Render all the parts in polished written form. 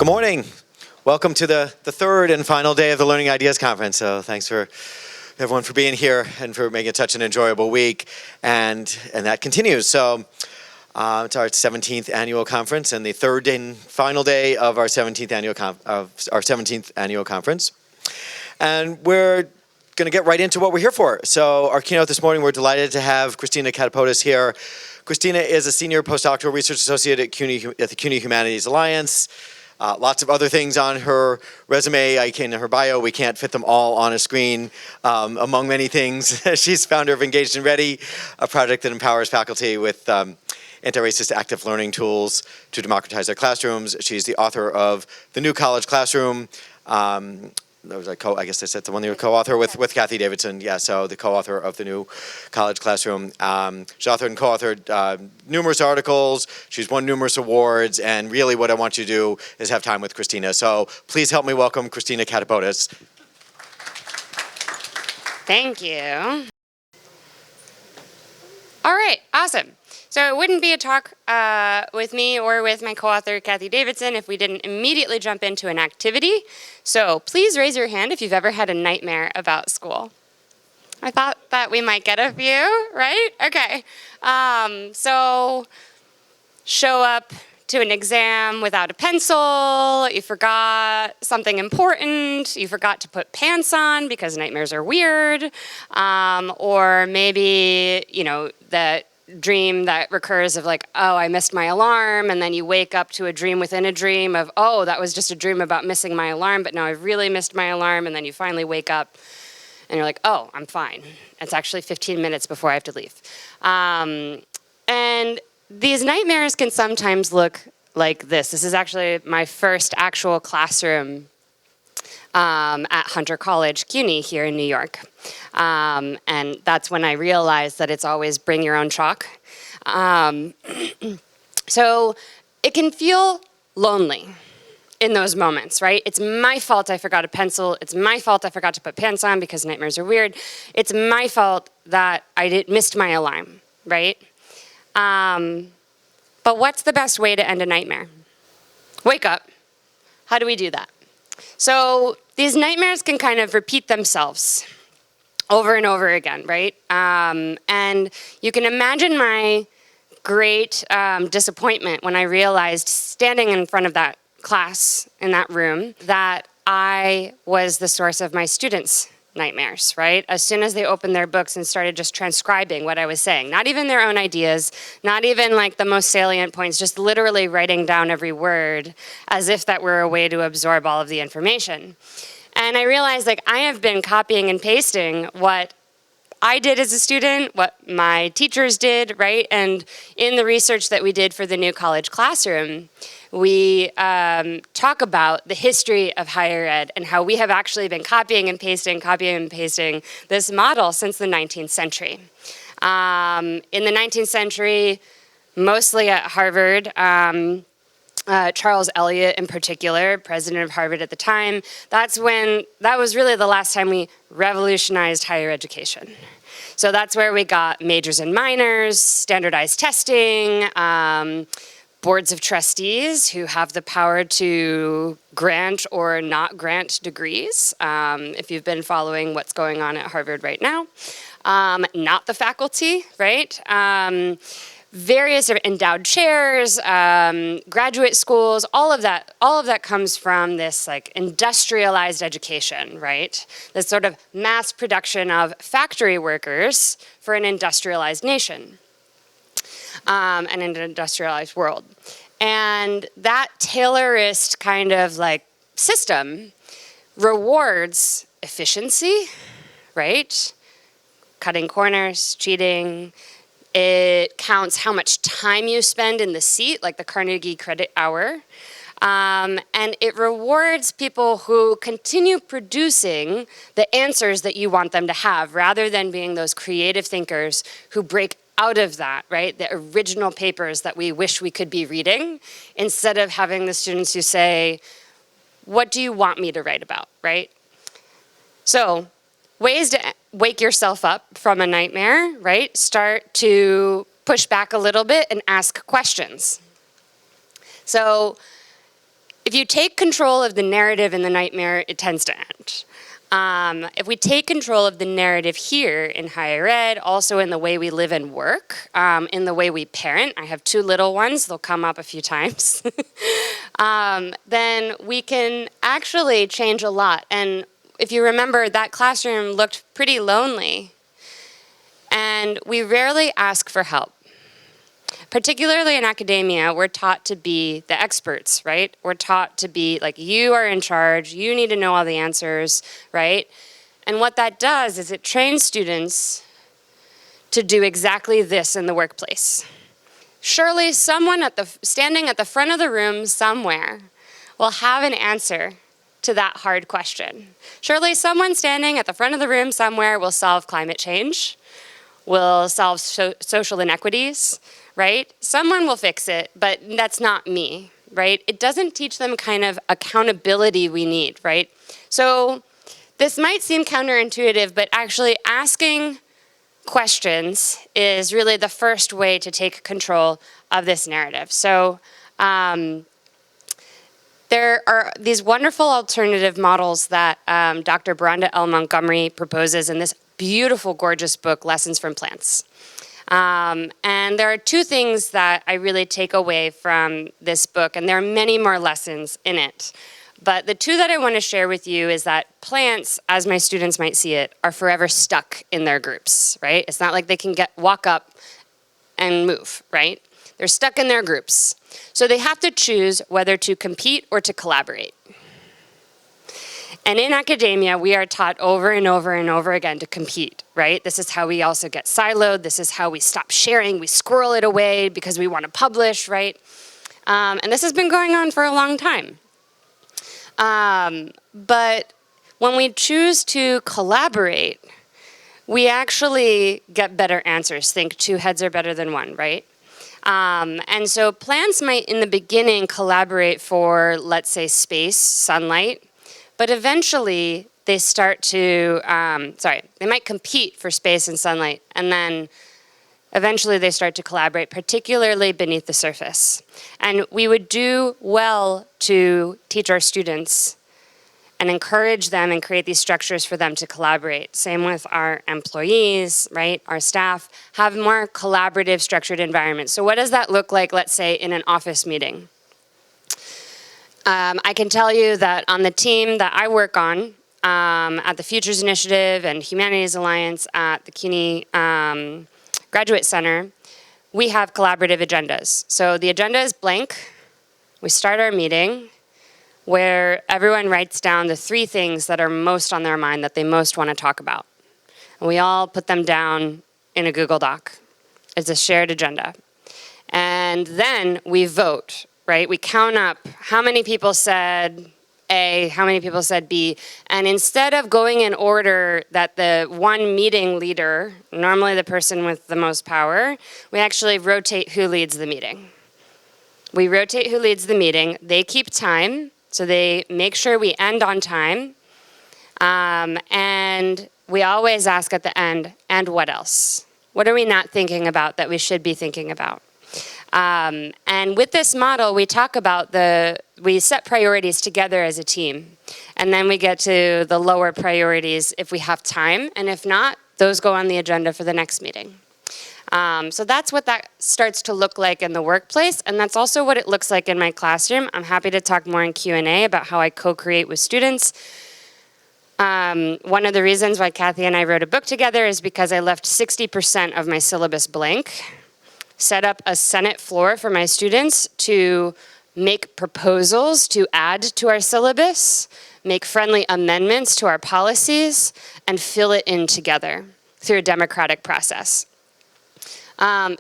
Good morning. Welcome to the third and final day of the Learning Ideas Conference. So thanks for everyone for being here and for making it such an enjoyable week. And that continues. So it's our 17th annual conference and the third and final day of our 17th annual conference. And we're going to get right into what we're here for. So our keynote this morning, we're delighted to have Christina Katopodis here. Christina is a senior postdoctoral research associate at the CUNY Humanities Alliance. Lots of other things on her resume, in her bio. We can't fit them all on a screen. Among many things, she's founder of Engaged and Ready, a project that empowers faculty with anti-racist active learning tools to democratize their classrooms. She's the author of The New College Classroom. I guess that's the one you're co-author with Cathy Davidson. Yeah, so the co-author of The New College Classroom. She's authored and co-authored numerous articles. She's won numerous awards. And really what I want you to do is have time with Christina. So please help me welcome Christina Katopodis. Thank you. All right, awesome. So it wouldn't be a talk with me or with my co-author, Cathy Davidson, if we didn't immediately jump into an activity. So please raise your hand if you've ever had a nightmare about school. I thought that we might get a few, right? Okay. So show up to an exam without a pencil, you forgot something important, you forgot to put pants on because nightmares are weird, or maybe, that dream that recurs of like, oh, I missed my alarm, and then you wake up to a dream within a dream of, oh, that was just a dream about missing my alarm, but now I've really missed my alarm, and then you finally wake up and you're like, oh, I'm fine. It's actually 15 minutes before I have to leave. And these nightmares can sometimes look like this. This is actually my first actual classroom at Hunter College, CUNY here in New York. And that's when I realized that it's always bring your own chalk. So it can feel lonely in those moments, right? It's my fault I forgot a pencil. It's my fault I forgot to put pants on because nightmares are weird. It's my fault that I missed my alarm, right? But what's the best way to end a nightmare? Wake up. How do we do that? So these nightmares can kind of repeat themselves over and over again, right? And you can imagine my great disappointment when I realized standing in front of that class in that room that I was the source of my students' nightmares, right? As soon as they opened their books and started just transcribing what I was saying, not even their own ideas, not even like the most salient points, just literally writing down every word as if that were a way to absorb all of the information. And I realized like I have been copying and pasting what I did as a student, what my teachers did, right? And in the research that we did for the New College Classroom, we talk about the history of higher ed and how we have actually been copying and pasting this model since the 19th century. In the 19th century, mostly at Harvard, Charles Eliot in particular, president of Harvard at the time, that was really the last time we revolutionized higher education. So that's where we got majors and minors, standardized testing, boards of trustees who have the power to grant or not grant degrees, if you've been following what's going on at Harvard right now. Not the faculty, right? Various endowed chairs, graduate schools, all of that comes from this like industrialized education, right? This sort of mass production of factory workers for an industrialized nation. And an industrialized world. And that Taylorist kind of like system rewards efficiency, right? Cutting corners, cheating. It counts how much time you spend in the seat, like the Carnegie credit hour. And it rewards people who continue producing the answers that you want them to have, rather than being those creative thinkers who break out of that, right? The original papers that we wish we could be reading, instead of having the students who say, what do you want me to write about, right? So ways to wake yourself up from a nightmare, right? Start to push back a little bit and ask questions. So if you take control of the narrative in the nightmare, it tends to end. If we take control of the narrative here in higher ed, also in the way we live and work, in the way we parent, I have 2 little ones, they'll come up a few times, then we can actually change a lot. And if you remember, that classroom looked pretty lonely, and we rarely ask for help. Particularly in academia, we're taught to be the experts, right? We're taught to be like, you are in charge, you need to know all the answers, right? And what that does is it trains students to do exactly this in the workplace. Surely someone standing at the front of the room somewhere will have an answer to that hard question. Surely someone standing at the front of the room somewhere will solve climate change, will solve social inequities, right? Someone will fix it, but that's not me, right? It doesn't teach them kind of accountability we need, right? So this might seem counterintuitive, but actually asking questions is really the first way to take control of this narrative. So there are these wonderful alternative models that Dr. Brenda L. Montgomery proposes in this beautiful, gorgeous book, Lessons from Plants. And there are 2 things that I really take away from this book, and there are many more lessons in it. But the 2 that I want to share with you is that plants, as my students might see it, are forever stuck in their groups, right? It's not like they can walk up and move, right? They're stuck in their groups. So they have to choose whether to compete or to collaborate. And in academia, we are taught over and over and over again to compete, right? This is how we also get siloed. This is how we stop sharing. We squirrel it away because we want to publish, right? And this has been going on for a long time. But when we choose to collaborate, we actually get better answers. Think 2 heads are better than 1, right? And so plants might, in the beginning, collaborate for, let's say, space, sunlight. But eventually, they start to, they might compete for space and sunlight, and then eventually they start to collaborate, particularly beneath the surface. And we would do well to teach our students and encourage them and create these structures for them to collaborate. Same with our employees, right? Our staff have more collaborative, structured environments. So what does that look like, let's say, in an office meeting? I can tell you that on the team that I work on, at the Futures Initiative and Humanities Alliance at the CUNY Graduate Center, we have collaborative agendas. So the agenda is blank. We start our meeting where everyone writes down the 3 things that are most on their mind that they most want to talk about. And we all put them down in a Google Doc. It's a shared agenda. And then we vote. Right? We count up how many people said A, how many people said B, and instead of going in order that the one meeting leader, normally the person with the most power, we actually rotate who leads the meeting. We rotate who leads the meeting. They keep time, so they make sure we end on time. And we always ask at the end, and what else? What are we not thinking about that we should be thinking about? And with this model, we talk about we set priorities together as a team. And then we get to the lower priorities if we have time. And if not, those go on the agenda for the next meeting. So that's what that starts to look like in the workplace. And that's also what it looks like in my classroom. I'm happy to talk more in Q&A about how I co-create with students. One of the reasons why Cathy and I wrote a book together is because I left 60% of my syllabus blank. Set up a Senate floor for my students to make proposals to add to our syllabus, make friendly amendments to our policies, and fill it in together through a democratic process.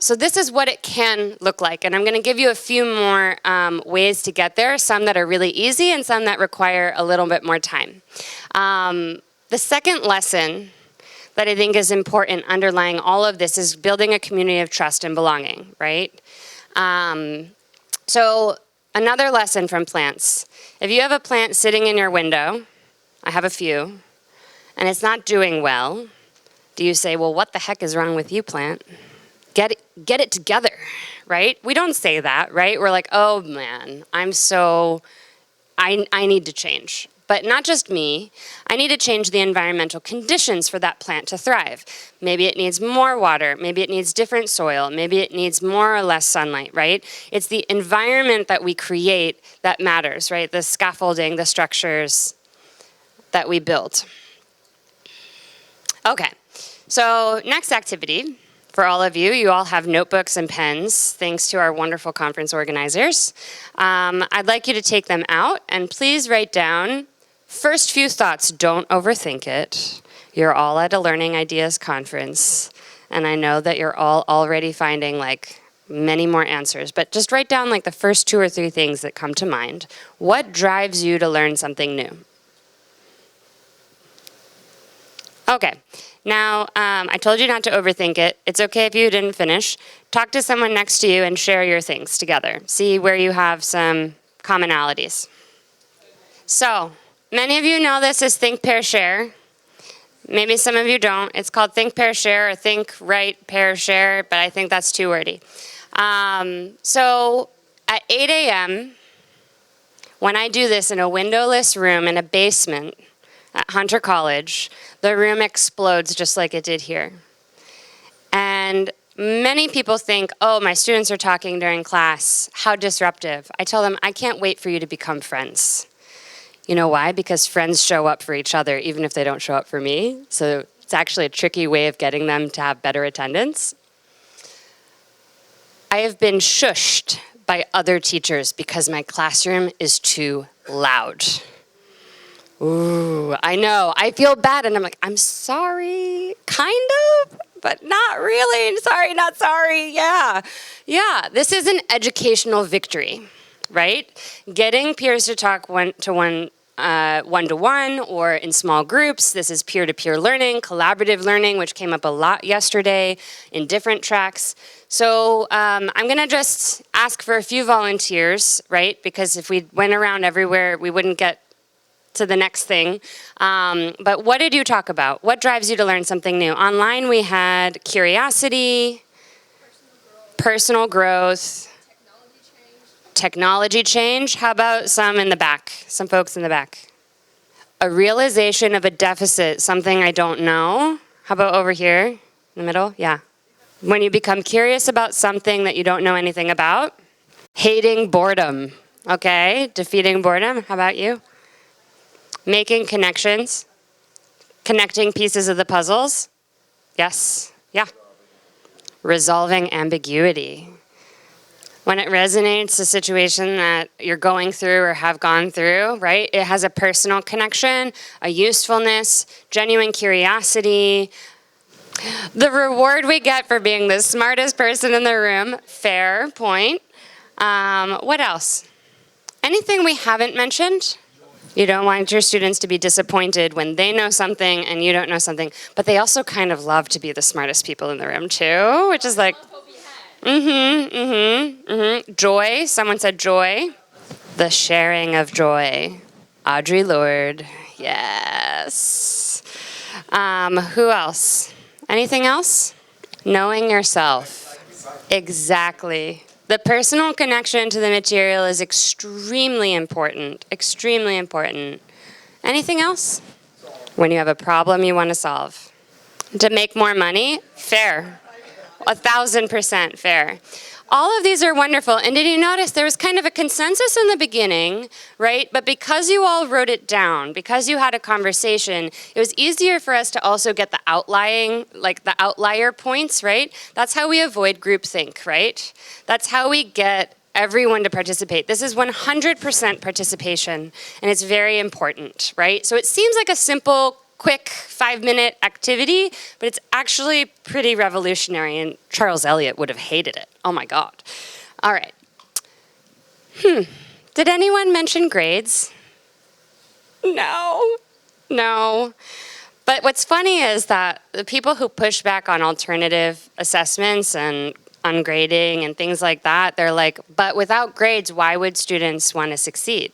So this is what it can look like, and I'm going to give you a few more ways to get there, some that are really easy and some that require a little bit more time. The second lesson that I think is important underlying all of this is building a community of trust and belonging, right? So another lesson from plants. If you have a plant sitting in your window, I have a few, and it's not doing well, do you say, well, what the heck is wrong with you, plant? Get it together, right? We don't say that, right? We're like, oh man, I'm so I need to change. But not just me, I need to change the environmental conditions for that plant to thrive. Maybe it needs more water, maybe it needs different soil, maybe it needs more or less sunlight, right? It's the environment that we create that matters, right? The scaffolding, the structures that we build. Okay, so next activity. For all of you, you all have notebooks and pens, thanks to our wonderful conference organizers. I'd like you to take them out and please write down first few thoughts. Don't overthink it. You're all at a Learning Ideas conference, and I know that you're all already finding like many more answers, but just write down like the first 2 or 3 things that come to mind. What drives you to learn something new? Okay. Now, I told you not to overthink it. It's okay if you didn't finish. Talk to someone next to you and share your things together. See where you have some commonalities. So, many of you know this as think, pair, share. Maybe some of you don't. It's called think, pair, share, or think, write, pair, share, but I think that's too wordy. So, at 8 a.m., when I do this in a windowless room in a basement at Hunter College, the room explodes just like it did here. And many people think, oh, my students are talking during class, how disruptive. I tell them, I can't wait for you to become friends. You know why? Because friends show up for each other, even if they don't show up for me. So it's actually a tricky way of getting them to have better attendance. I have been shushed by other teachers because my classroom is too loud. Ooh, I know. I feel bad, and I'm like, I'm sorry, kind of, but not really. Sorry, not sorry. Yeah. This is an educational victory, right? Getting peers to talk one-to-one, or in small groups. This is peer-to-peer learning, collaborative learning, which came up a lot yesterday in different tracks. So I'm going to just ask for a few volunteers, right? Because if we went around everywhere, we wouldn't get to the next thing. But what did you talk about? What drives you to learn something new? Online we had curiosity, personal growth, technology change. How about some in the back? Some folks in the back. A realization of a deficit, something I don't know. How about over here in the middle? Yeah. When you become curious about something that you don't know anything about. Hating boredom. Okay, defeating boredom. How about you? Making connections, connecting pieces of the puzzles. Yes, yeah. Resolving ambiguity. When it resonates a situation that you're going through or have gone through, right? It has a personal connection, a usefulness, genuine curiosity. The reward we get for being the smartest person in the room, fair point. What else? Anything we haven't mentioned? You don't want your students to be disappointed when they know something and you don't know something, but they also kind of love to be the smartest people in the room too, which is like, Joy, someone said joy. The sharing of joy. Audre Lorde, yes. Who else? Anything else? Knowing yourself. Exactly. The personal connection to the material is extremely important, extremely important. Anything else? When you have a problem you want to solve. To make more money? Fair. 1,000% fair. All of these are wonderful. And did you notice there was kind of a consensus in the beginning, right? But because you all wrote it down, because you had a conversation, it was easier for us to also get the outlier points, right? That's how we avoid groupthink, right? That's how we get everyone to participate. This is 100% participation, and it's very important, right? So it seems like a simple, quick 5-minute activity, but it's actually pretty revolutionary, and Charles Eliot would have hated it. Oh my God. All right. Did anyone mention grades? No. But what's funny is that the people who push back on alternative assessments and ungrading and things like that, they're like, but without grades, why would students want to succeed?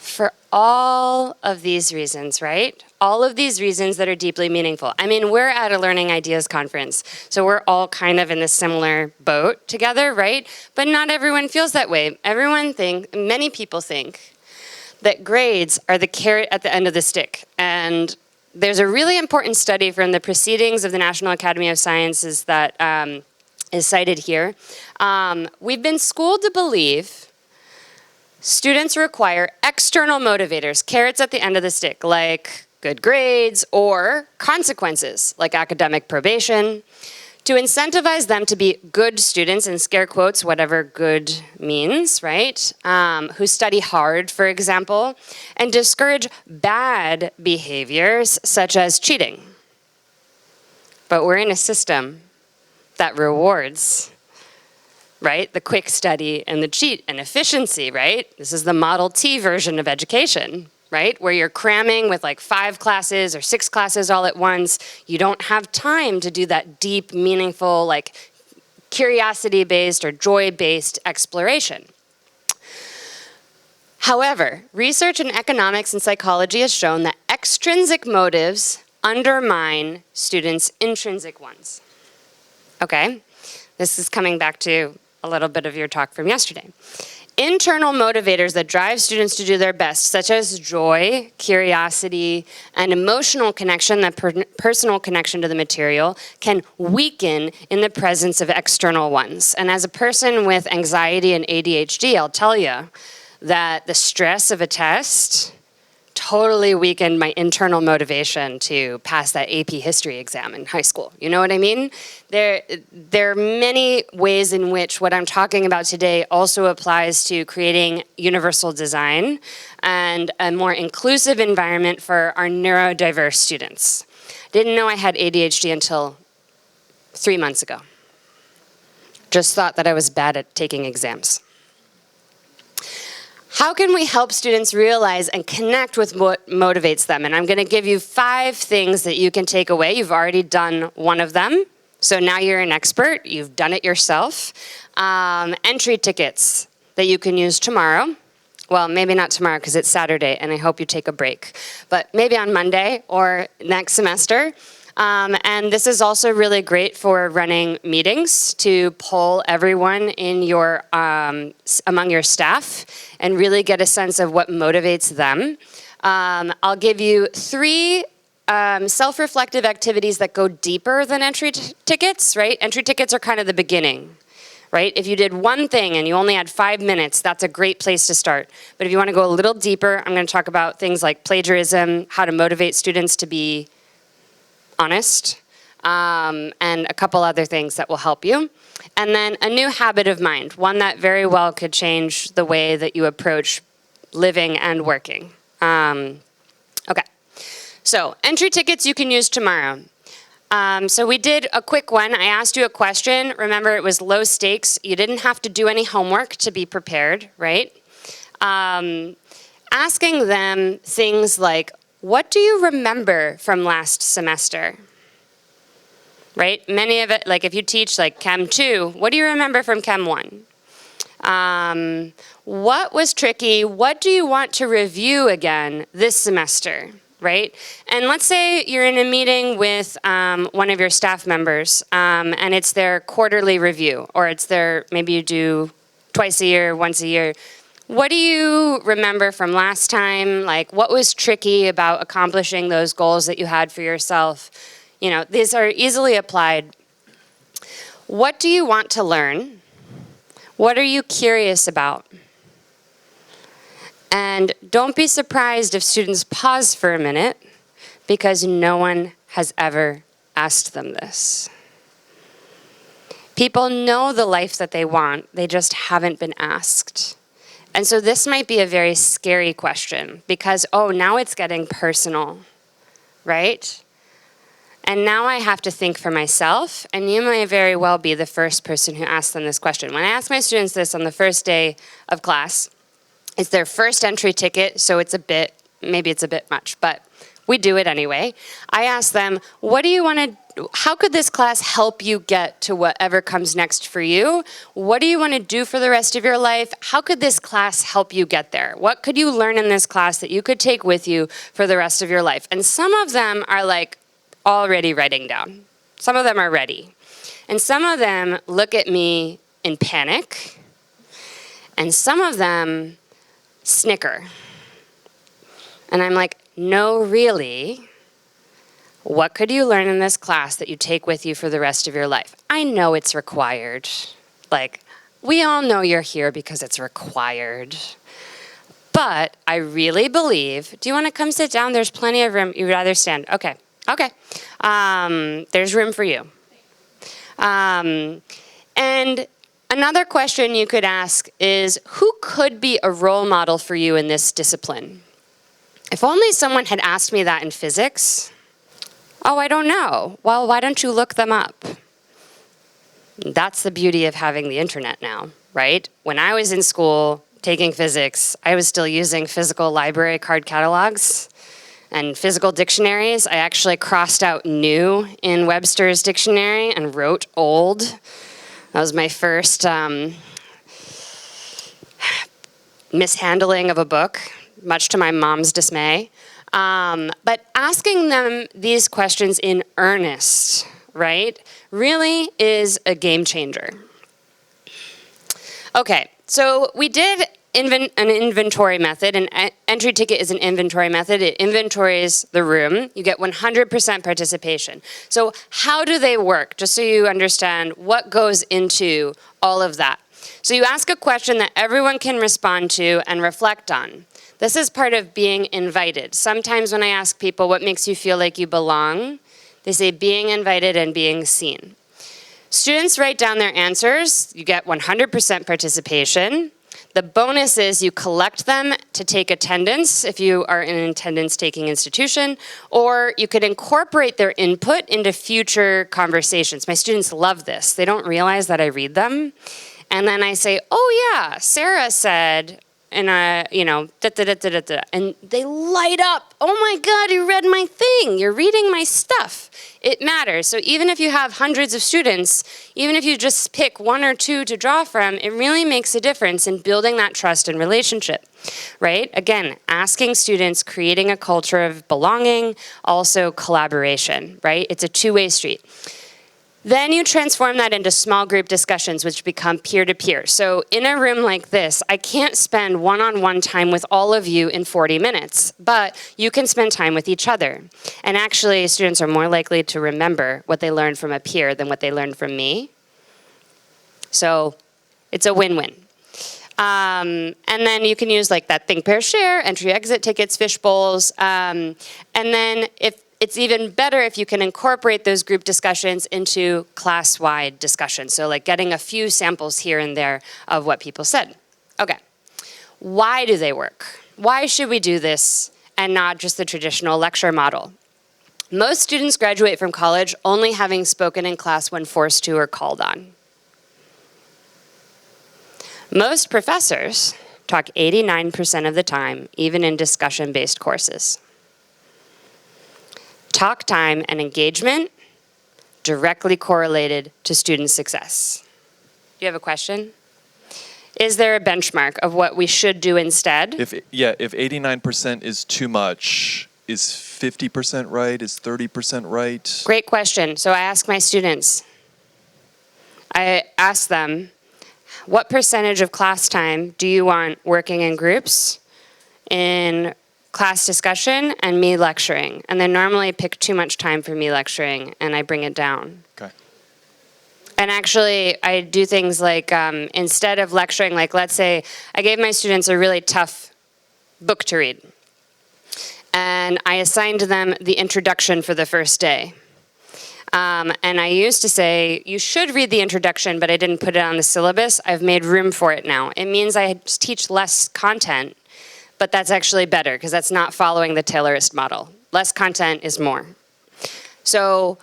For all of these reasons, right? All of these reasons that are deeply meaningful. I mean, we're at a Learning Ideas conference, so we're all kind of in this similar boat together, right? But not everyone feels that way. Many people think that grades are the carrot at the end of the stick. And there's a really important study from the Proceedings of the National Academy of Sciences that is cited here. We've been schooled to believe students require external motivators, carrots at the end of the stick, like good grades or consequences, like academic probation, to incentivize them to be good students, in scare quotes, whatever good means, right? Who study hard, for example, and discourage bad behaviors such as cheating. But we're in a system that rewards, right? The quick study and the cheat and efficiency, right? This is the Model T version of education, right? Where you're cramming with like 5 classes or 6 classes all at once. You don't have time to do that deep, meaningful, like curiosity-based or joy-based exploration. However, research in economics and psychology has shown that extrinsic motives undermine students' intrinsic ones. Okay? This is coming back to a little bit of your talk from yesterday. Internal motivators that drive students to do their best, such as joy, curiosity, and emotional connection, that personal connection to the material, can weaken in the presence of external ones. And as a person with anxiety and ADHD, I'll tell you that the stress of a test totally weakened my internal motivation to pass that AP history exam in high school. You know what I mean? There are many ways in which what I'm talking about today also applies to creating universal design and a more inclusive environment for our neurodiverse students. Didn't know I had ADHD until 3 months ago. Just thought that I was bad at taking exams. How can we help students realize and connect with what motivates them? And I'm going to give you 5 things that you can take away. You've already done one of them, so now you're an expert. You've done it yourself. Entry tickets that you can use tomorrow. Well, maybe not tomorrow because it's Saturday, and I hope you take a break. But maybe on Monday or next semester. And this is also really great for running meetings to poll everyone in your among your staff and really get a sense of what motivates them. I'll give you 3 self-reflective activities that go deeper than entry tickets, right? Entry tickets are kind of the beginning, right? If you did one thing and you only had 5 minutes, that's a great place to start. But if you want to go a little deeper, I'm going to talk about things like plagiarism, how to motivate students to be honest, and a couple other things that will help you. And then a new habit of mind, one that very well could change the way that you approach living and working. Okay, so entry tickets you can use tomorrow. So we did a quick one. I asked you a question. Remember, it was low stakes. You didn't have to do any homework to be prepared, right? Asking them things like, what do you remember from last semester? Right? Many of it, like if you teach like Chem 2, what do you remember from Chem 1? What was tricky? What do you want to review again this semester? Right? And let's say you're in a meeting with one of your staff members and it's their quarterly review, or it's their, maybe you do twice a year, once a year. What do you remember from last time? Like, what was tricky about accomplishing those goals that you had for yourself? You know, these are easily applied. What do you want to learn? What are you curious about? And don't be surprised if students pause for a minute, because no one has ever asked them this. People know the life that they want, they just haven't been asked. And so this might be a very scary question because, oh, now it's getting personal, right? And now I have to think for myself, and you may very well be the first person who asks them this question. When I ask my students this on the first day of class, it's their first entry ticket, so maybe it's a bit much, but we do it anyway. I ask them, what do you want how could this class help you get to whatever comes next for you? What do you want to do for the rest of your life? How could this class help you get there? What could you learn in this class that you could take with you for the rest of your life? And some of them are like already writing down. Some of them are ready. And some of them look at me in panic. And some of them snicker. And I'm like, no, really? What could you learn in this class that you take with you for the rest of your life? I know it's required. Like, we all know you're here because it's required. But I really believe, do you want to come sit down? There's plenty of room. You'd rather stand. Okay. There's room for you. And another question you could ask is, who could be a role model for you in this discipline? If only someone had asked me that in physics. Oh, I don't know. Well, why don't you look them up? That's the beauty of having the internet now, right? When I was in school taking physics, I was still using physical library card catalogs and physical dictionaries. I actually crossed out new in Webster's dictionary and wrote old. That was my first mishandling of a book, much to my mom's dismay. But asking them these questions in earnest, right, really is a game changer. Okay, so we did an inventory method. An entry ticket is an inventory method. It inventories the room. You get 100% participation. So how do they work? Just so you understand what goes into all of that. So you ask a question that everyone can respond to and reflect on. This is part of being invited. Sometimes when I ask people, what makes you feel like you belong? They say being invited and being seen. Students write down their answers. You get 100% participation. The bonus is you collect them to take attendance if you are in an attendance-taking institution, or you could incorporate their input into future conversations. My students love this. They don't realize that I read them. And then I say, oh yeah, Sarah said, and and they light up. Oh my God, you read my thing. You're reading my stuff. It matters. So even if you have hundreds of students, even if you just pick one or two to draw from, it really makes a difference in building that trust and relationship, right? Again, asking students, creating a culture of belonging, also collaboration, right? It's a two-way street. Then you transform that into small group discussions, which become peer-to-peer. So in a room like this, I can't spend one-on-one time with all of you in 40 minutes, but you can spend time with each other. And actually, students are more likely to remember what they learned from a peer than what they learned from me. So it's a win-win. And then you can use like that think, pair, share, entry-exit tickets, fish bowls. And then it's even better if you can incorporate those group discussions into class-wide discussions. So like getting a few samples here and there of what people said. Okay, why do they work? Why should we do this and not just the traditional lecture model? Most students graduate from college only having spoken in class when forced to or called on. Most professors talk 89% of the time, even in discussion-based courses. Talk time and engagement directly correlated to student success. Do you have a question? Is there a benchmark of what we should do instead? If 89% is too much, is 50% right? Is 30% right? Great question. So I ask my students, I ask them, what percentage of class time do you want working in groups, in class discussion, and me lecturing? And they normally pick too much time for me lecturing, and I bring it down. Okay. And actually, I do things like, instead of lecturing, like let's say I gave my students a really tough book to read. And I assigned them the introduction for the first day. And I used to say, you should read the introduction, but I didn't put it on the syllabus. I've made room for it now. It means I teach less content, but that's actually better because that's not following the Taylorist model. Less content is more. So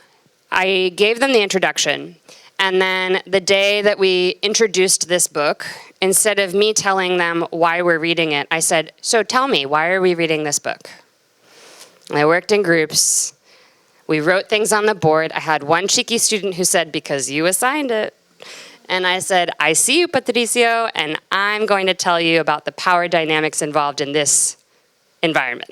I gave them the introduction. And then the day that we introduced this book, instead of me telling them why we're reading it, I said, so tell me, why are we reading this book? And I worked in groups. We wrote things on the board. I had one cheeky student who said, because you assigned it. And I said, I see you, Patricio, and I'm going to tell you about the power dynamics involved in this environment.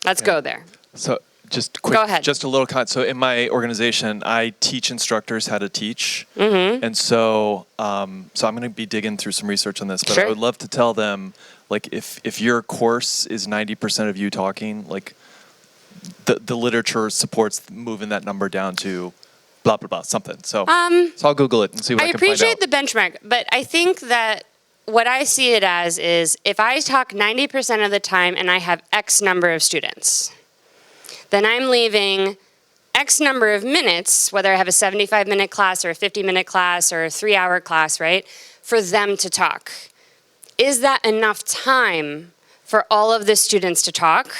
Let's go there. So just quick, Go ahead. just a little so in my organization, I teach instructors how to teach. And so I'm going to be digging through some research on this, but Sure. I would love to tell them, like, if your course is 90% of you talking, like, the literature supports moving that number down to blah, blah, blah, something. So I'll Google it and see what I can find out. appreciate the benchmark, but I think that what I see it as is if I talk 90% of the time and I have X number of students, then I'm leaving X number of minutes, whether I have a 75-minute class or a 50-minute class or a 3-hour class, right, for them to talk. Is that enough time for all of the students to talk?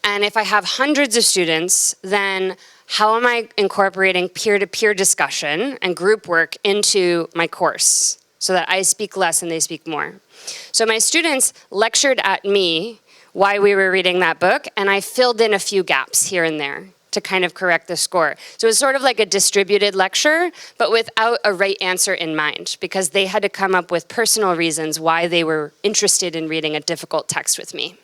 And if I have hundreds of students, then how am I incorporating peer-to-peer discussion and group work into my course so that I speak less and they speak more? So my students lectured at me why we were reading that book, and I filled in a few gaps here and there to kind of correct the score. So it was sort of like a distributed lecture, but without a right answer in mind, because they had to come up with personal reasons why they were interested in reading a difficult text with me.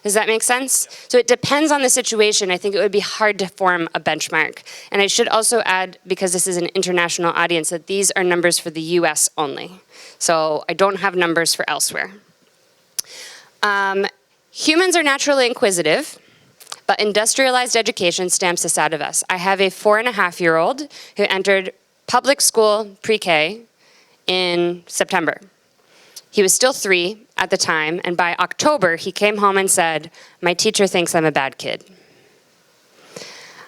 Does that make sense? So it depends on the situation. I think it would be hard to form a benchmark. And I should also add, because this is an international audience, that these are numbers for the US only. So I don't have numbers for elsewhere. Humans are naturally inquisitive, but industrialized education stamps this out of us. I have a 4.5-year-old who entered public school pre-K in September. He was still 3 at the time, and by October, he came home and said, "My teacher thinks I'm a bad kid."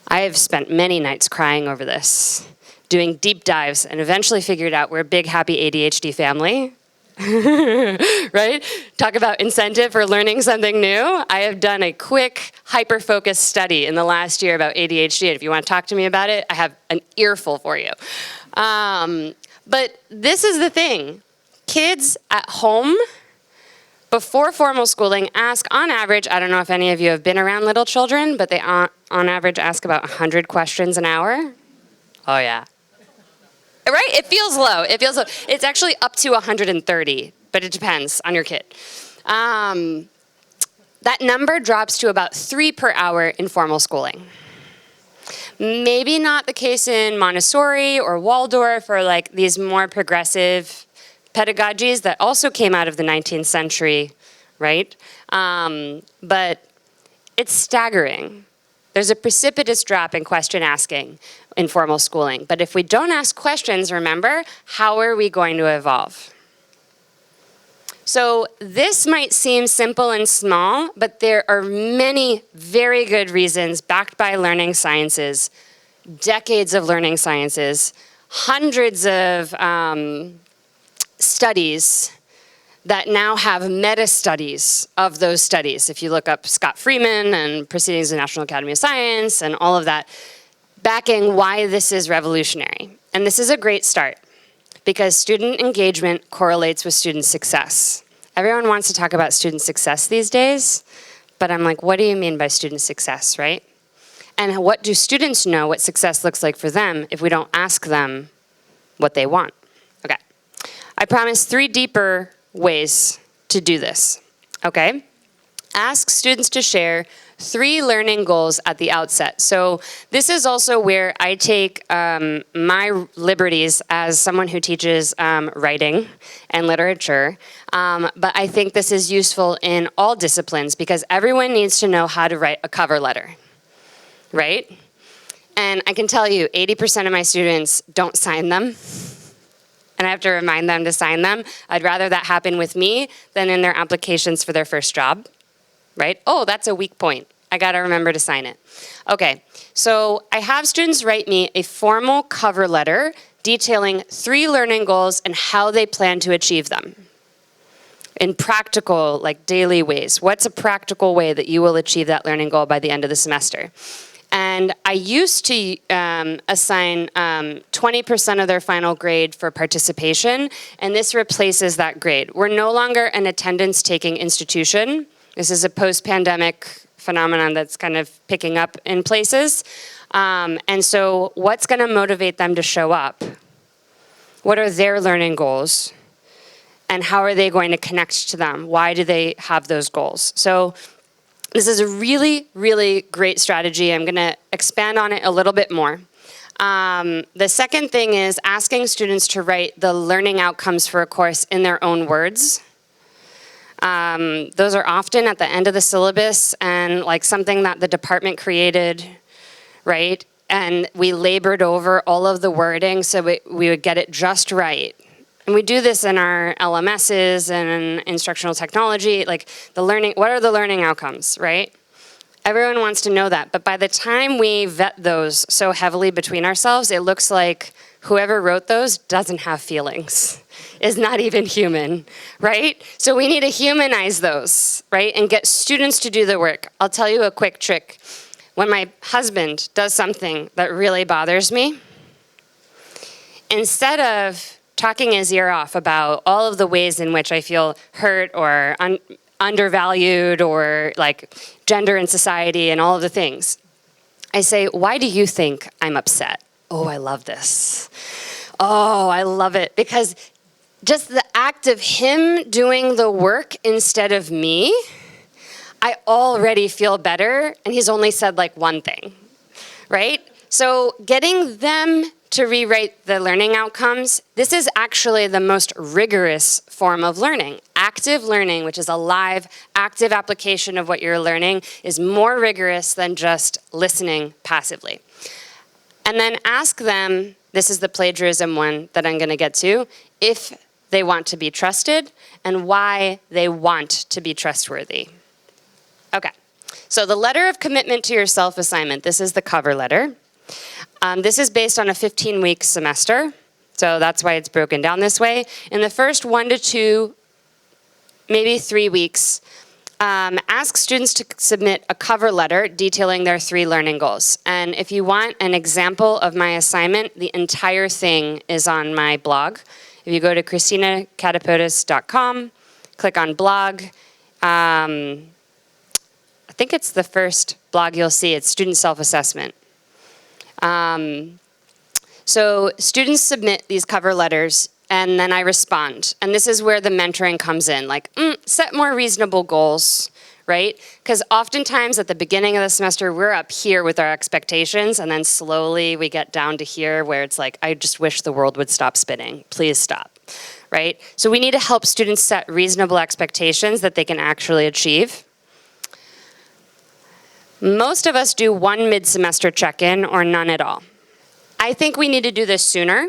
I have spent many nights crying over this, doing deep dives, and eventually figured out we're a big, happy ADHD family. Right? Talk about incentive for learning something new. I have done a quick, hyper-focused study in the last year about ADHD, and if you want to talk to me about it, I have an earful for you. But this is the thing. Kids at home, before formal schooling, ask on average, I don't know if any of you have been around little children, but they on average ask about 100 questions an hour. Oh yeah. Right? It feels low. It feels low. It's actually up to 130, but it depends on your kid. That number drops to about 3 per hour in formal schooling. Maybe not the case in Montessori or Waldorf or like these more progressive pedagogies that also came out of the 19th century, right? But it's staggering. There's a precipitous drop in question asking in formal schooling. But if we don't ask questions, remember, how are we going to evolve? So this might seem simple and small, but there are many very good reasons backed by learning sciences, decades of learning sciences, hundreds of studies that now have meta-studies of those studies. If you look up Scott Freeman and Proceedings of the National Academy of Science and all of that, backing why this is revolutionary. And this is a great start because student engagement correlates with student success. Everyone wants to talk about student success these days, but I'm like, what do you mean by student success, right? And what do students know what success looks like for them if we don't ask them what they want? Okay. I promise 3 deeper ways to do this, okay? Ask students to share 3 learning goals at the outset. So this is also where I take my liberties as someone who teaches writing and literature, but I think this is useful in all disciplines because everyone needs to know how to write a cover letter, right? And I can tell you, 80% of my students don't sign them. And I have to remind them to sign them. I'd rather that happen with me than in their applications for their first job, right? Oh, that's a weak point. I gotta remember to sign it. Okay, so I have students write me a formal cover letter detailing 3 learning goals and how they plan to achieve them in practical, like daily ways. What's a practical way that you will achieve that learning goal by the end of the semester? And I used to assign 20% of their final grade for participation, and this replaces that grade. We're no longer an attendance-taking institution. This is a post-pandemic phenomenon that's kind of picking up in places. And so what's going to motivate them to show up? What are their learning goals? And how are they going to connect to them? Why do they have those goals? So this is a really, really great strategy. I'm going to expand on it a little bit more. The second thing is asking students to write the learning outcomes for a course in their own words. Those are often at the end of the syllabus and like something that the department created, right? And we labored over all of the wording so we would get it just right. And we do this in our LMSs and in instructional technology, like the learning, what are the learning outcomes, right? Everyone wants to know that, but by the time we vet those so heavily between ourselves, it looks like whoever wrote those doesn't have feelings, is not even human, right? So we need to humanize those, right? And get students to do the work. I'll tell you a quick trick. When my husband does something that really bothers me, instead of talking his ear off about all of the ways in which I feel hurt or undervalued or like gender in society and all of the things, I say, why do you think I'm upset? Oh, I love this. Oh, I love it. Because just the act of him doing the work instead of me, I already feel better, and he's only said like one thing, right? So getting them to rewrite the learning outcomes, this is actually the most rigorous form of learning. Active learning, which is a live, active application of what you're learning, is more rigorous than just listening passively. And then ask them, this is the plagiarism one that I'm going to get to, if they want to be trusted and why they want to be trustworthy. Okay, so the letter of commitment to yourself assignment, this is the cover letter. This is based on a 15-week semester, so that's why it's broken down this way. In the first 1 to 2, maybe 3 weeks, ask students to submit a cover letter detailing their 3 learning goals. And if you want an example of my assignment, the entire thing is on my blog. If you go to ChristinaKatopodis.com, click on blog, I think it's the first blog you'll see. It's student self-assessment. So students submit these cover letters, and then I respond. And this is where the mentoring comes in, like, set more reasonable goals, right? Because oftentimes at the beginning of the semester, we're up here with our expectations, and then slowly we get down to here where it's like, I just wish the world would stop spinning. Please stop, right? So we need to help students set reasonable expectations that they can actually achieve. Most of us do one mid-semester check-in or none at all. I think we need to do this sooner,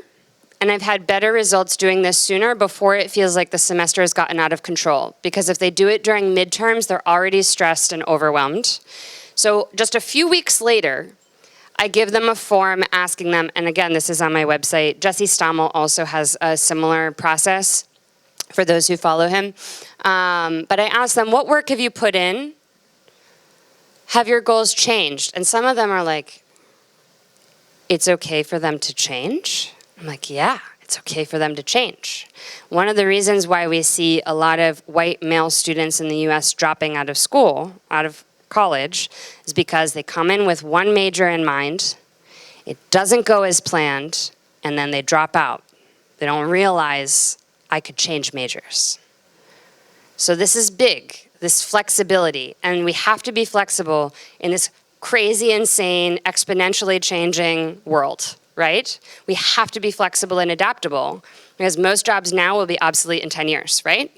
and I've had better results doing this sooner before it feels like the semester has gotten out of control. Because if they do it during midterms, they're already stressed and overwhelmed. So just a few weeks later, I give them a form asking them, and again, this is on my website. Jesse Stommel also has a similar process for those who follow him. But I ask them, what work have you put in? Have your goals changed? And some of them are like, it's okay for them to change? I'm like, yeah, it's okay for them to change. One of the reasons why we see a lot of white male students in the US dropping out of school, out of college, is because they come in with one major in mind, it doesn't go as planned, and then they drop out. They don't realize I could change majors. So this is big. This flexibility, and we have to be flexible in this crazy, insane, exponentially changing world, right? We have to be flexible and adaptable because most jobs now will be obsolete in 10 years, right?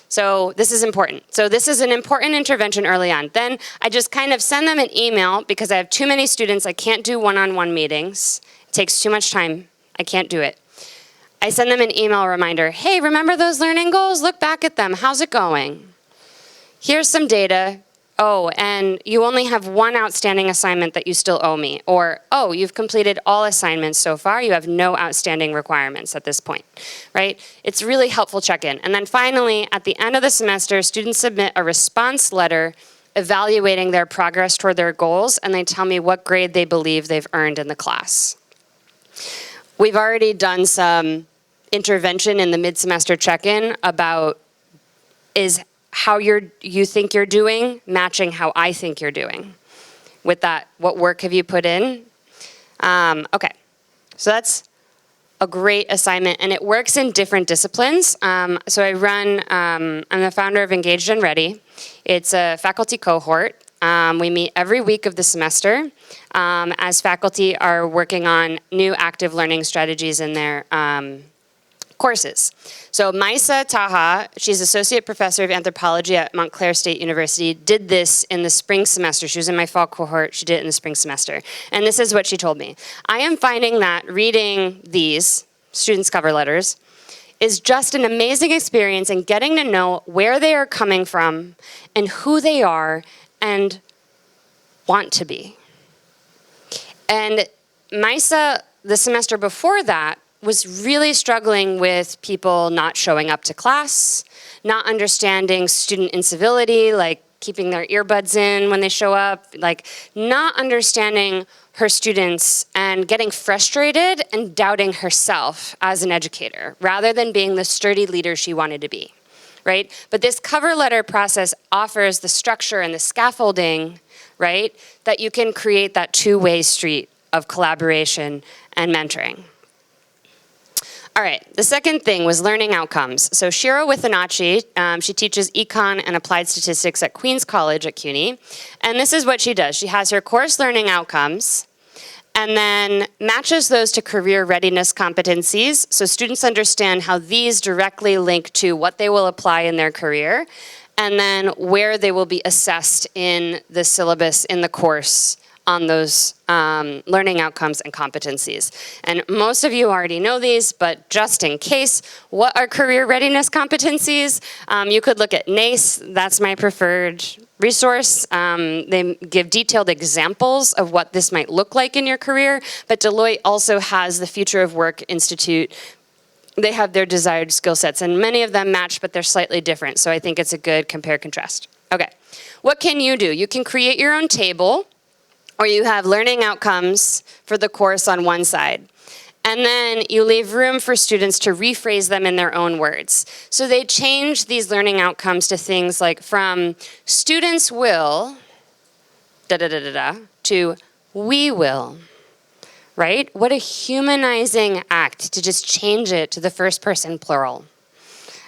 So this is important. So this is an important intervention early on. Then I just kind of send them an email because I have too many students. I can't do one-on-one meetings. It takes too much time. I can't do it. I send them an email reminder. Hey, remember those learning goals? Look back at them. How's it going? Here's some data. Oh, and you only have one outstanding assignment that you still owe me. Or, oh, you've completed all assignments so far. You have no outstanding requirements at this point, right? It's really helpful check-in. And then finally, at the end of the semester, students submit a response letter evaluating their progress toward their goals, and they tell me what grade they believe they've earned in the class. We've already done some intervention in the mid-semester check-in about how you think you're doing matching how I think you're doing. With that, what work have you put in? Okay, so that's a great assignment, and it works in different disciplines. So I'm the founder of Engaged and Ready. It's a faculty cohort. We meet every week of the semester as faculty are working on new active learning strategies in their courses. So Maisa Taha, she's associate professor of anthropology at Montclair State University, did this in the spring semester. She was in my fall cohort. She did it in the spring semester. And this is what she told me. I am finding that reading these students' cover letters is just an amazing experience in getting to know where they are coming from and who they are and want to be. And Maisa, the semester before that, was really struggling with people not showing up to class, not understanding student incivility, like keeping their earbuds in when they show up, like not understanding her students and getting frustrated and doubting herself as an educator, rather than being the sturdy leader she wanted to be, right? But this cover letter process offers the structure and the scaffolding, right, that you can create that two-way street of collaboration and mentoring. All right, the second thing was learning outcomes. So Shiro Withinachi, she teaches econ and applied statistics at Queens College at CUNY. And this is what she does. She has her course learning outcomes and then matches those to career readiness competencies. So students understand how these directly link to what they will apply in their career and then where they will be assessed in the syllabus, in the course, on those learning outcomes and competencies. And most of you already know these, but just in case, what are career readiness competencies? You could look at NACE, that's my preferred resource. They give detailed examples of what this might look like in your career, but Deloitte also has the Future of Work Institute. They have their desired skill sets, and many of them match, but they're slightly different, so I think it's a good compare-contrast. Okay, what can you do? You can create your own table, or you have learning outcomes for the course on one side. And then you leave room for students to rephrase them in their own words. So they change these learning outcomes to things like from students will, to we will, right? What a humanizing act to just change it to the first person plural.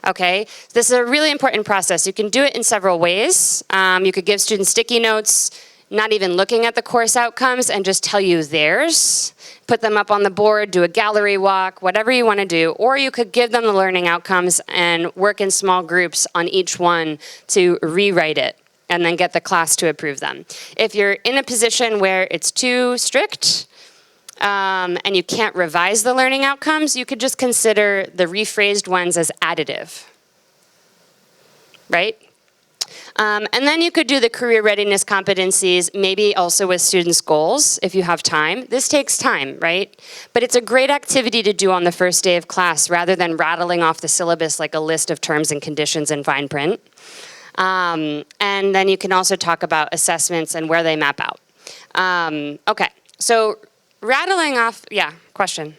Okay, this is a really important process. You can do it in several ways. You could give students sticky notes, not even looking at the course outcomes, and just tell you theirs. Put them up on the board, do a gallery walk, whatever you want to do. Or you could give them the learning outcomes and work in small groups on each one to rewrite it and then get the class to approve them. If you're in a position where it's too strict and you can't revise the learning outcomes, you could just consider the rephrased ones as additive, right? And then you could do the career readiness competencies, maybe also with students' goals, if you have time. This takes time, right? But it's a great activity to do on the first day of class, rather than rattling off the syllabus like a list of terms and conditions in fine print. And then you can also talk about assessments and where they map out. Okay, so rattling off, yeah, question.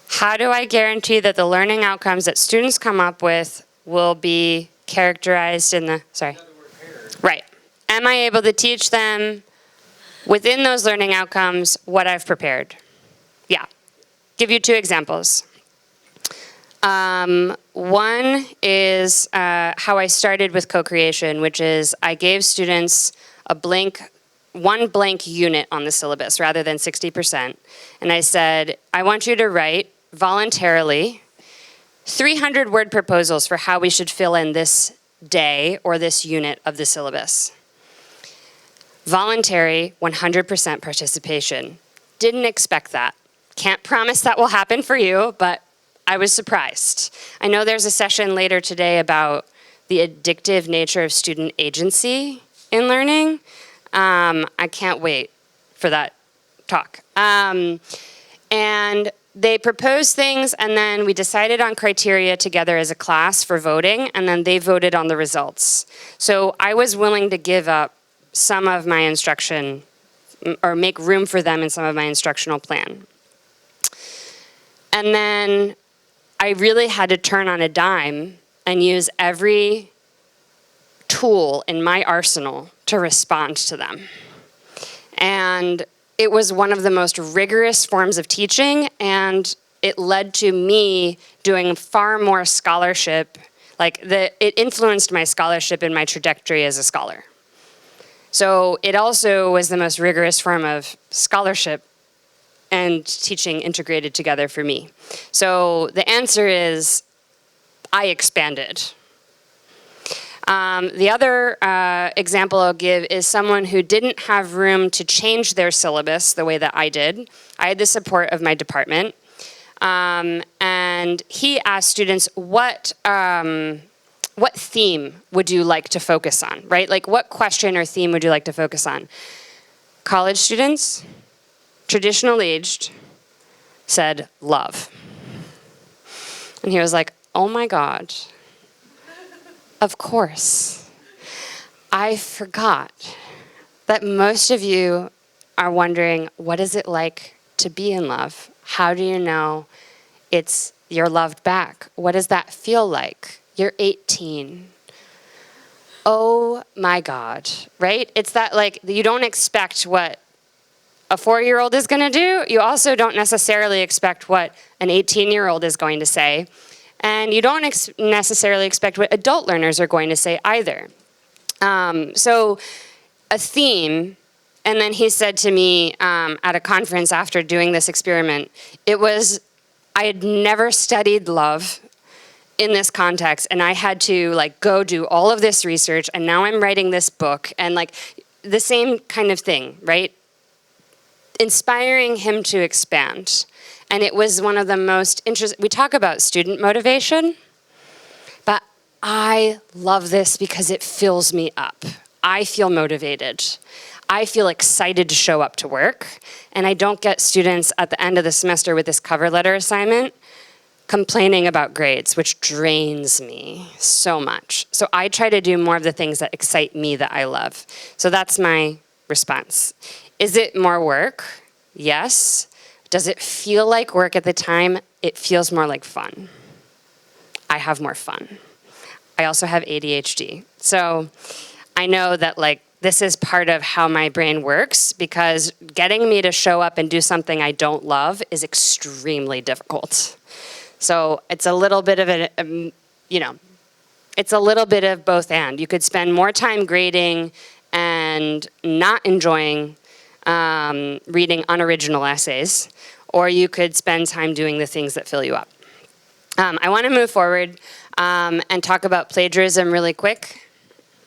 How do I guarantee that the learning outcomes that students come up with will be characterized in the, sorry. Right. Am I able to teach them within those learning outcomes what I've prepared? Yeah. Give you two examples. One is how I started with co-creation, which is I gave students one blank unit on the syllabus rather than 60%. And I said, I want you to write voluntarily 300-word proposals for how we should fill in this day or this unit of the syllabus. Voluntary, 100% participation. Didn't expect that. Can't promise that will happen for you, but I was surprised. I know there's a session later today about the addictive nature of student agency in learning. I can't wait for that talk. And they proposed things, and then we decided on criteria together as a class for voting, and then they voted on the results. So I was willing to give up some of my instruction, or make room for them in some of my instructional plan. And then I really had to turn on a dime and use every tool in my arsenal to respond to them. And it was one of the most rigorous forms of teaching, and it led to me doing far more scholarship. It influenced my scholarship and my trajectory as a scholar. So it also was the most rigorous form of scholarship and teaching integrated together for me. So the answer is, I expanded. The other example I'll give is someone who didn't have room to change their syllabus the way that I did. I had the support of my department. And he asked students, what theme would you like to focus on, right? Like, what question or theme would you like to focus on? College students, traditional aged, said love. And he was like, oh my God, of course. I forgot that most of you are wondering, what is it like to be in love? How do you know you're loved back? What does that feel like? You're 18. Oh my God, right? It's that, like, you don't expect what a 4-year-old is going to do. You also don't necessarily expect what an 18-year-old is going to say. And you don't necessarily expect what adult learners are going to say either. So a theme, and then he said to me at a conference after doing this experiment, I had never studied love in this context, and I had to go do all of this research, and now I'm writing this book, and the same kind of thing, right? Inspiring him to expand. And it was one of the most interesting. We talk about student motivation, but I love this because it fills me up. I feel motivated. I feel excited to show up to work. And I don't get students at the end of the semester with this cover letter assignment complaining about grades, which drains me so much. So I try to do more of the things that excite me that I love. So that's my response. Is it more work? Yes. Does it feel like work at the time? It feels more like fun. I have more fun. I also have ADHD. So I know that this is part of how my brain works, because getting me to show up and do something I don't love is extremely difficult. So it's a little bit of it's a little bit of both and. You could spend more time grading and not enjoying reading unoriginal essays, or you could spend time doing the things that fill you up. I want to move forward and talk about plagiarism really quick.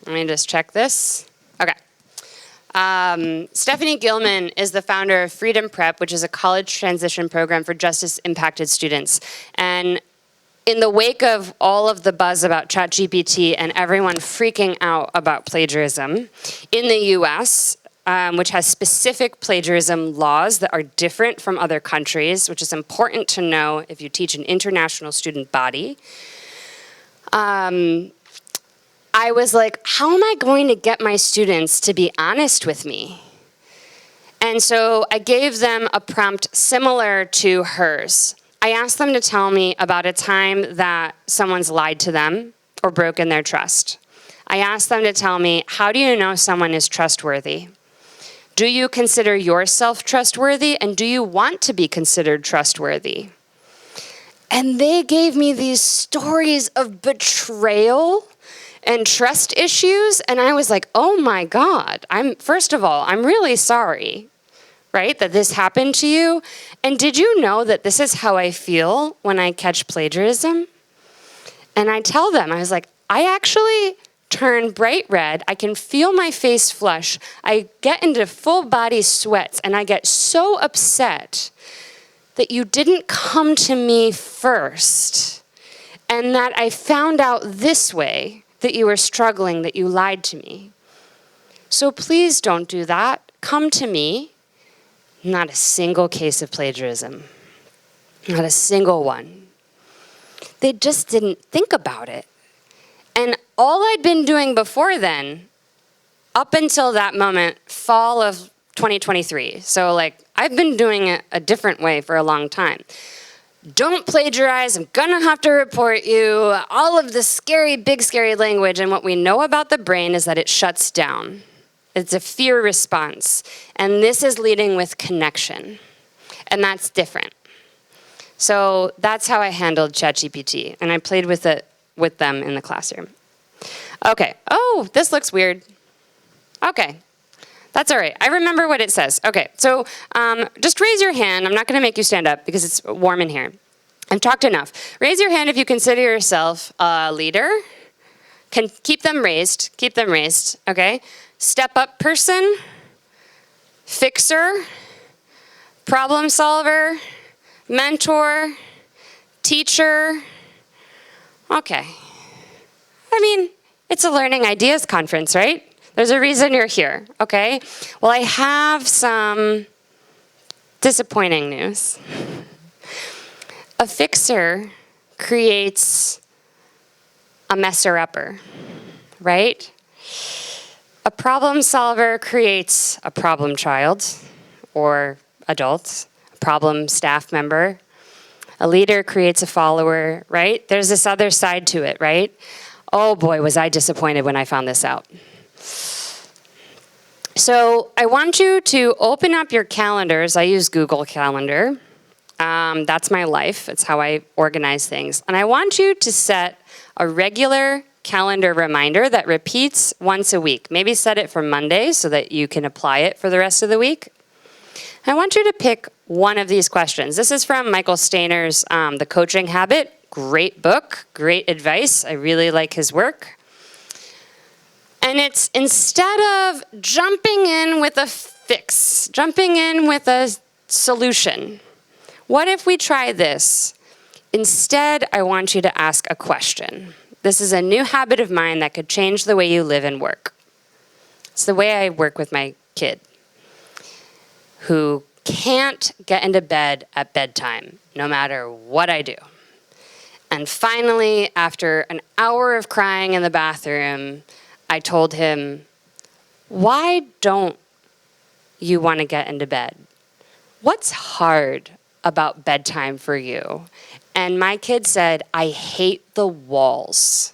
Let me just check this. Okay. Stephanie Gilman is the founder of Freedom Prep, which is a college transition program for justice-impacted students. And in the wake of all of the buzz about ChatGPT and everyone freaking out about plagiarism, in the US, which has specific plagiarism laws that are different from other countries, which is important to know if you teach an international student body. I was like, how am I going to get my students to be honest with me? And so I gave them a prompt similar to hers. I asked them to tell me about a time that someone's lied to them or broken their trust. I asked them to tell me, how do you know someone is trustworthy? Do you consider yourself trustworthy, and do you want to be considered trustworthy? And they gave me these stories of betrayal and trust issues, and I was like, oh my God, first of all, I'm really sorry, right, that this happened to you. And did you know that this is how I feel when I catch plagiarism? And I tell them, I was like, I actually turn bright red, I can feel my face flush, I get into full body sweats, and I get so upset that you didn't come to me first, and that I found out this way that you were struggling, that you lied to me. So please don't do that. Come to me. Not a single case of plagiarism. Not a single one. They just didn't think about it. And all I'd been doing before then, up until that moment, fall of 2023. So I've been doing it a different way for a long time. don't plagiarize, I'm gonna have to report you, all of the scary, big scary language. And what we know about the brain is that it shuts down. It's a fear response. And this is leading with connection. And that's different. So that's how I handled ChatGPT. And I played with it with them in the classroom. Okay, oh, this looks weird. Okay, that's all right. I remember what it says. Okay, so just raise your hand. I'm not going to make you stand up because it's warm in here. I've talked enough. Raise your hand if you consider yourself a leader. Can keep them raised, okay? Step up person, fixer, problem solver, mentor, teacher. Okay. I mean, it's a learning ideas conference, right? There's a reason you're here, okay? Well, I have some disappointing news. A fixer creates a messer-upper, right? A problem solver creates a problem child or adult, a problem staff member. A leader creates a follower, right? There's this other side to it, right? Oh boy, was I disappointed when I found this out. So I want you to open up your calendars. I use Google Calendar. That's my life. It's how I organize things. And I want you to set a regular calendar reminder that repeats once a week. Maybe set it for Monday so that you can apply it for the rest of the week. I want you to pick one of these questions. This is from Michael Stainer's The Coaching Habit. Great book, great advice. I really like his work. And it's instead of jumping in with a fix, jumping in with a solution, what if we try this? Instead, I want you to ask a question. This is a new habit of mine that could change the way you live and work. It's the way I work with my kid, who can't get into bed at bedtime, no matter what I do. And finally, after an hour of crying in the bathroom, I told him, why don't you want to get into bed? What's hard about bedtime for you? And my kid said, I hate the walls.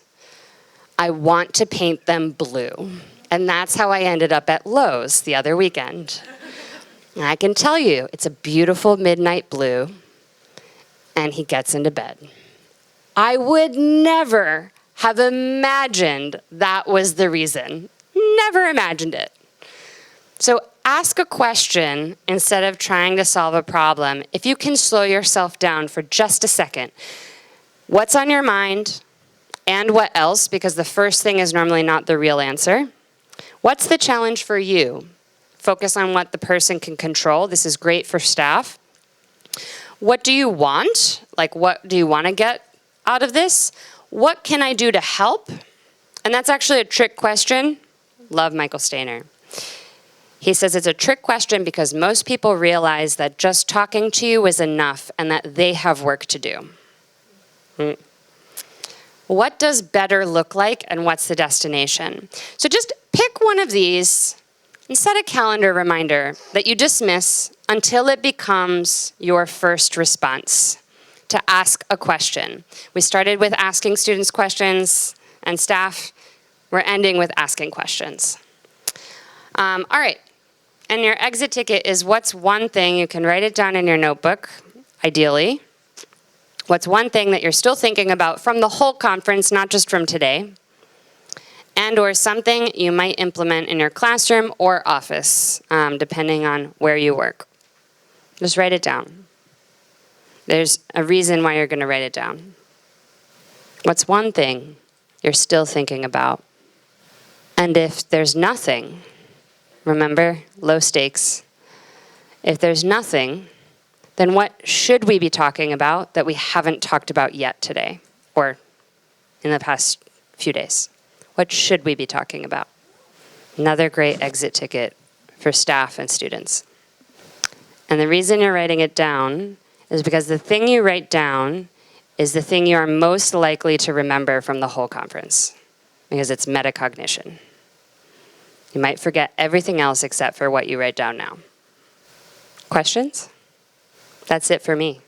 I want to paint them blue. And that's how I ended up at Lowe's the other weekend. And I can tell you, it's a beautiful midnight blue, and he gets into bed. I would never have imagined that was the reason. Never imagined it. So ask a question instead of trying to solve a problem. If you can slow yourself down for just a second, what's on your mind and what else? Because the first thing is normally not the real answer. What's the challenge for you? Focus on what the person can control. This is great for staff. What do you want? Like, what do you want to get out of this? What can I do to help? And that's actually a trick question. Love Michael Stainer. He says it's a trick question because most people realize that just talking to you is enough and that they have work to do. What does better look like and what's the destination? So just pick one of these and set a calendar reminder that you dismiss until it becomes your first response to ask a question. We started with asking students questions and staff. We're ending with asking questions. All right. And your exit ticket is what's one thing, you can write it down in your notebook, ideally. What's one thing that you're still thinking about from the whole conference, not just from today, and or something you might implement in your classroom or office, depending on where you work. Just write it down. There's a reason why you're going to write it down. What's one thing you're still thinking about? And if there's nothing, remember, low stakes. If there's nothing, then what should we be talking about that we haven't talked about yet today or in the past few days? What should we be talking about? Another great exit ticket for staff and students. And the reason you're writing it down is because the thing you write down is the thing you are most likely to remember from the whole conference, because it's metacognition. You might forget everything else except for what you write down now. Questions? That's it for me.